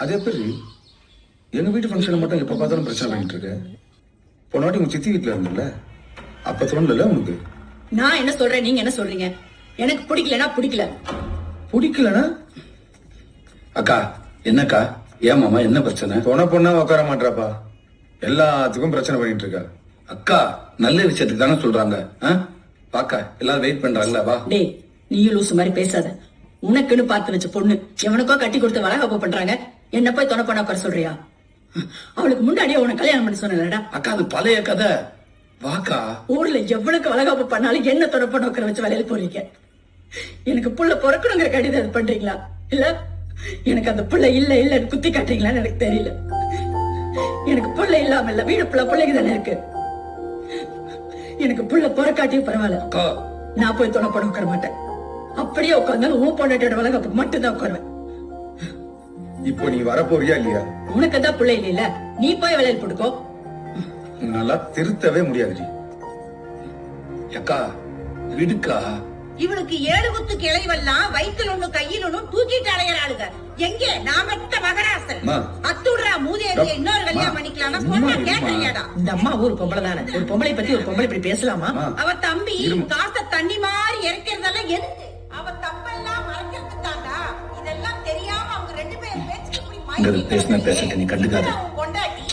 அது எப்படி எங்க வீட்டு ஃபங்க்ஷன் மட்டும் எப்ப பார்த்தாலும் பிரச்சனை பண்ணிட்டு இருக்க? போன வாட்டி உங்க சித்தி வீட்டுல இருந்தல, அப்ப தோணல உனக்கு? நான் என்ன சொல்றேன், நீங்க என்ன சொல்றீங்க? எனக்கு பிடிக்கலனா பிடிக்கல. பிடிக்கலனா? அக்கா என்னக்கா, ஏன் மாமா என்ன பிரச்சனை? போன பொண்ணா உட்கார மாட்டாப்பா, எல்லாத்துக்கும் பிரச்சனை பண்ணிட்டு இருக்கா. அக்கா நல்ல விஷயத்துக்கு தானே சொல்றாங்க. பாக்கா எல்லாரும் வெயிட் பண்றாங்களா, வா. டேய் நீயும் லூசு மாதிரி பேசாத. உனக்குன்னு பார்த்து வச்ச பொண்ணு எவனுக்கோ கட்டி கொடுத்து வளகாப்பு பண்றாங்க, என்ன போய் தொண பண்ண உட்கார சொல்றியா? அவளுக்கு முன்னாடியே உனக்கு கல்யாணம் பண்ணி சொன்னலடா. அக்கா அது பழைய கதை, வாக்கா. ஊர்ல எவ்வளவுக்கு வளகாப்பு பண்ணாலும் என்ன தொண பண்ண உட்கார வச்சு வேலையில போறீங்க. எனக்கு புள்ள பிறக்கணுங்கிற கடிதம் அது பண்றீங்களா? இல்ல எனக்கு அந்த புள்ள இல்ல இல்லன்னு குத்தி காட்டுறீங்களான்னு எனக்கு தெரியல. எனக்கு புள்ள இல்லாம இல்ல, வீடு புள்ள பிள்ளைக்கு தானே இருக்கு. எனக்கு புள்ள பிறக்காட்டியும் பரவாயில்ல, நான் போய் தொண பண்ண உட்கார மாட்டேன். அப்படியே உட்கார்ந்தாலும் உன் பொண்ணாட்டோட வளகாப்புக்கு மட்டும்தான் உட்காருவேன். இப்போ நீ வரப்போறியா இல்லையா? உனக்கு தான் பிள்ளை இல்ல, நீ போய் வேலையில் போட்டுக்கோ. நல்லா திருத்தவே முடியாது. அக்கா விடுக்கா. இவனுக்கு 7 குத்து கிளைவெல்லாம் வயிற்றுல ஒண்ணு கையில் ஒண்ணு தூக்கிட்டு அலையறாளுங்க. எங்க நாமத்த மகராசன் அத்துடுறா மூதேவிய இன்னொரு கல்யாணம் பண்ணிக்கலாம் பொண்ணா கேட்கறியாடா? இந்த அம்மா ஊர் பொம்பளை தானே, ஒரு பொம்பளை பத்தி ஒரு பொம்பளை இப்படி பேசலாமா? அவ தம்பி காசை தண்ணி மாதிரி இறக்கிறதெல்லாம் எதுக்கு? அவ தப்பெல்லாம் மறைக்கிறது தாண்டா. இதெல்லாம் தெரியாம அவங்க 2 பேரும் பேச்சுக்கு போய் இங்க பேசின பேசட்ட நீ கண்டுக்காத. கொண்டாடி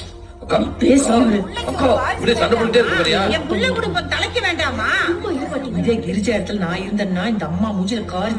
அக்கா பேசாம அக்கா இப்படி சண்டை போட்டுட்டே இருக்கறியா? என் புள்ள குடும்பம் தலைக்க வேண்டாமா? இதே கிரிஜா இடத்துல நான் இருந்தேன்னா இந்த அம்மா மூஞ்சில காரி